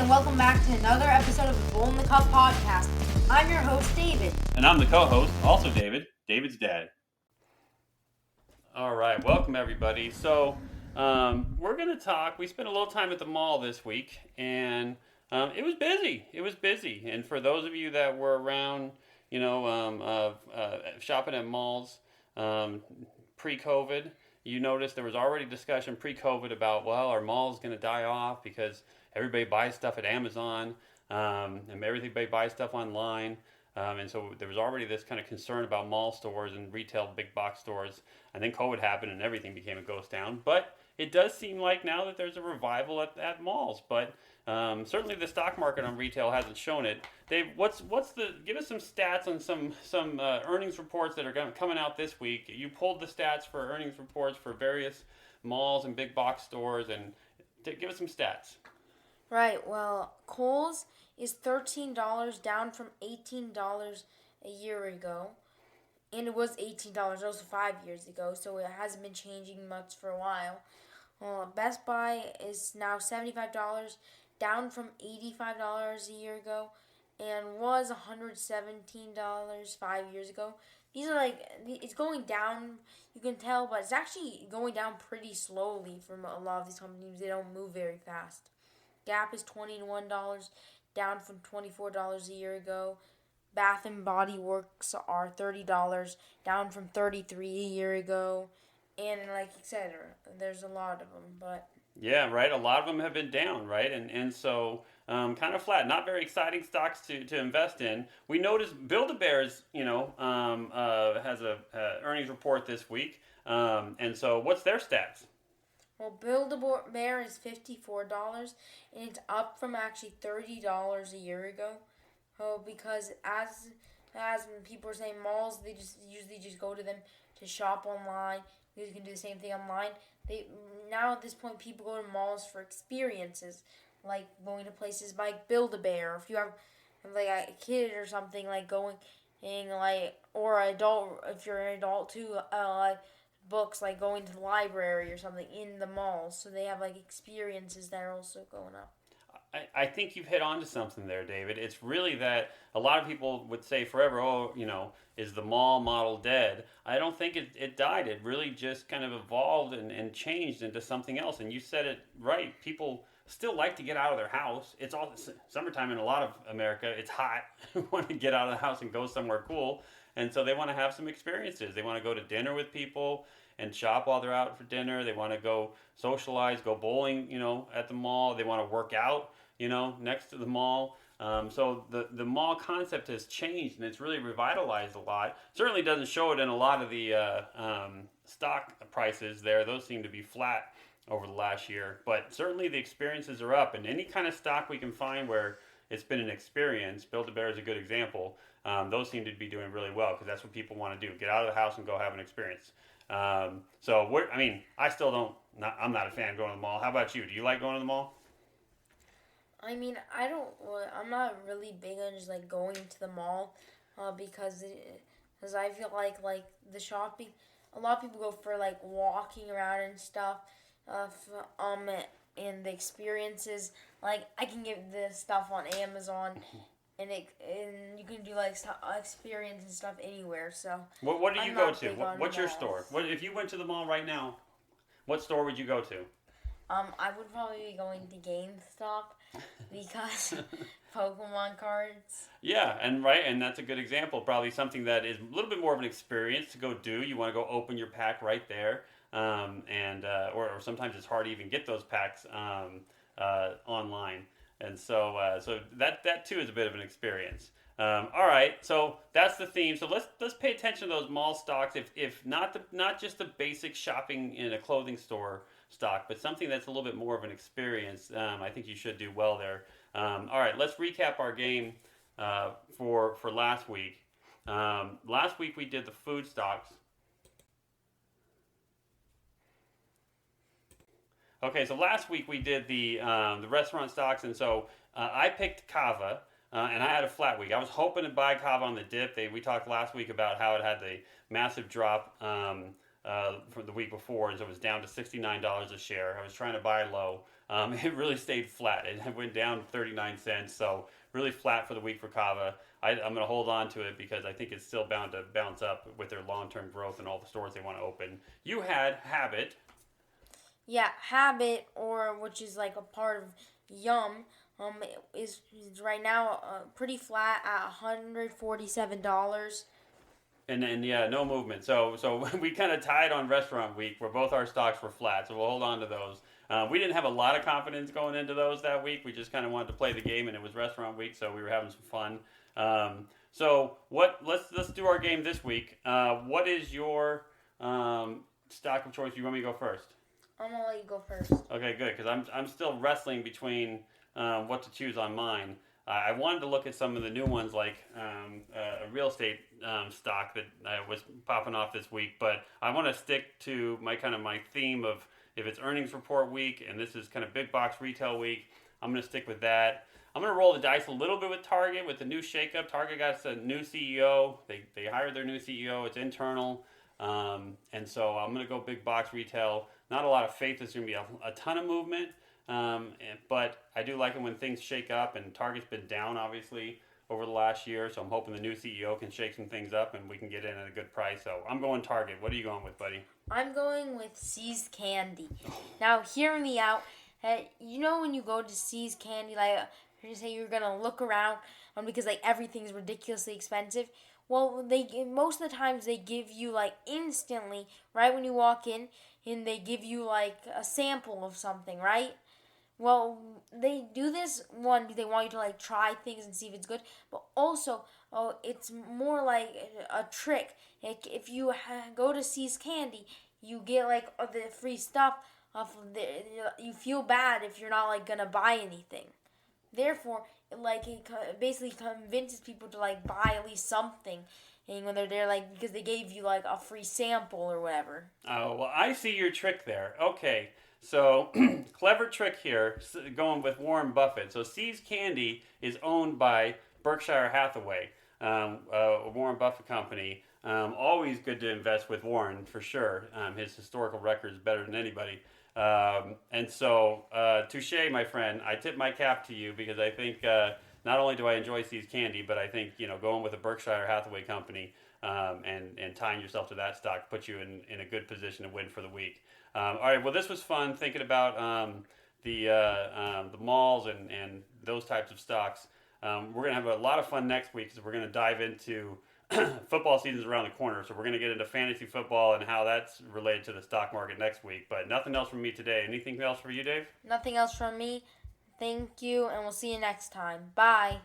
Welcome back to another episode of the Bull in the Cup podcast. I'm your host, David. And I'm the co-host, also David, David's dad. All right, welcome everybody. So we're going to talk, we spent a little time at the mall this week, and it was busy. It was busy. And for those of you that were around, shopping at malls pre-COVID, you noticed there was already discussion pre-COVID about, well, are malls going to die off because everybody buys stuff at Amazon, and everybody buys stuff online. And so there was already this kind of concern about mall stores and retail big box stores. And then COVID happened and everything became a ghost town. But it does seem like now that there's a revival at malls. But certainly the stock market on retail hasn't shown it. Dave, give us some stats on some earnings reports that are coming out this week. You pulled the stats for earnings reports for various malls and big box stores, and give us some stats. Right, well, Kohl's is $13, down from $18 a year ago. And it was $18 also 5 years ago, so it hasn't been changing much for a while. Best Buy is now $75, down from $85 a year ago, and was $117 5 years ago. These are it's going down, you can tell, but it's actually going down pretty slowly from a lot of these companies. They don't move very fast. Gap is $21, down from $24 a year ago. Bath and Body Works are $30, down from $33 a year ago. And etc. There's a lot of them, but... Yeah, right. A lot of them have been down, right? And so kind of flat. Not very exciting stocks to invest in. We noticed Build-A-Bear's, has a earnings report this week. And so what's their stats? Well, Build-A-Bear is $54, and it's up from actually $30 a year ago. Because as people are saying, malls, they usually just go to them to shop online. You can do the same thing online. Now at this point, people go to malls for experiences, like going to places like Build-A-Bear. If you have a kid or something, or adult, if you're an adult too, books, like going to the library or something in the malls. So they have experiences that are also going up. I think you've hit on to something there, David. It's really that a lot of people would say forever, is the mall model dead? I don't think it died. It really just kind of evolved and changed into something else. And you said it right. People still like to get out of their house. It's all summertime in a lot of America. It's hot. They want to get out of the house and go somewhere cool. And so they want to have some experiences. They want to go to dinner with people and shop while they're out for dinner. They want to go socialize, go bowling, at the mall. They want to work out, next to the mall. So the mall concept has changed, and it's really revitalized a lot. Certainly doesn't show it in a lot of the stock prices there. Those seem to be flat over the last year. But certainly the experiences are up, and any kind of stock we can find where it's been an experience, Build-A-Bear is a good example. Those seem to be doing really well because that's what people want to do. Get out of the house and go have an experience. I still don't, I'm not a fan of going to the mall. How about you? Do you like going to the mall? I'm not really big on just going to the mall because I feel like the shopping, a lot of people go for walking around and stuff, and the experiences, I can get this stuff on Amazon. And you can do experience and stuff anywhere. So what do you go to? What's your store? If you went to the mall right now? What store would you go to? I would probably be going to GameStop because Pokemon cards. Yeah, and that's a good example. Probably something that is a little bit more of an experience to go do. You want to go open your pack right there, or sometimes it's hard to even get those packs online. And so that too is a bit of an experience. All right, so that's the theme. So let's pay attention to those mall stocks. If not just the basic shopping in a clothing store stock, but something that's a little bit more of an experience. I think you should do well there. All right, let's recap our game for last week. Last week we did the food stocks. Okay, so last week we did the restaurant stocks, and so I picked Kava, and I had a flat week. I was hoping to buy Kava on the dip. We talked last week about how it had the massive drop from the week before, and so it was down to $69 a share. I was trying to buy low. It really stayed flat. It went down 39 cents, so really flat for the week for Kava. I'm going to hold on to it because I think it's still bound to bounce up with their long-term growth and all the stores they want to open. You had Habit. Yeah, Habit, or which is like a part of Yum, is right now pretty flat at $147. And yeah, no movement. So we kind of tied on restaurant week where both our stocks were flat. So we'll hold on to those. We didn't have a lot of confidence going into those that week. We just kind of wanted to play the game, and it was restaurant week, so we were having some fun. So what? Let's do our game this week. What is your stock of choice? You want me to go first? I'm gonna let you go first. Okay, good, because I'm still wrestling between what to choose on mine. I wanted to look at some of the new ones, like a real estate stock that was popping off this week, but I want to stick to my theme of if it's earnings report week, and this is kind of big box retail week. I'm going to stick with that. I'm going to roll the dice a little bit with Target with the new shakeup. Target got a new CEO. They hired their new CEO. It's internal. And so I'm going to go big box retail. Not a lot of faith there's going to be a ton of movement, but I do like it when things shake up, and Target's been down, obviously, over the last year, so I'm hoping the new CEO can shake some things up and we can get in at a good price. So I'm going Target. What are you going with, buddy? I'm going with See's Candy. Now, hear me out. You know when you go to See's Candy, like you say you're gonna look around, because like everything's ridiculously expensive. Well, most of the times they give you like instantly, right when you walk in, and they give you like a sample of something, right? Well, they do this one because they want you to like try things and see if it's good, but also, it's more like a trick. Like if you go to See's Candy, you get like the free stuff. You feel bad if you're not like gonna buy anything. Therefore, like it basically convinces people to like buy at least something, and when they're there, like because they gave you like a free sample or whatever. Oh, well, I see your trick there. Okay. So, clever trick here, going with Warren Buffett. So, See's Candy is owned by Berkshire Hathaway, a Warren Buffett company. Always good to invest with Warren, for sure. His historical record is better than anybody. And so, touche, my friend. I tip my cap to you because I think not only do I enjoy See's Candy, but I think going with a Berkshire Hathaway company and tying yourself to that stock puts you in a good position to win for the week. All right, well, this was fun thinking about the malls and those types of stocks. We're going to have a lot of fun next week because we're going to dive into football season's around the corner. So we're going to get into fantasy football and how that's related to the stock market next week. But nothing else from me today. Anything else for you, Dave? Nothing else from me. Thank you, and we'll see you next time. Bye.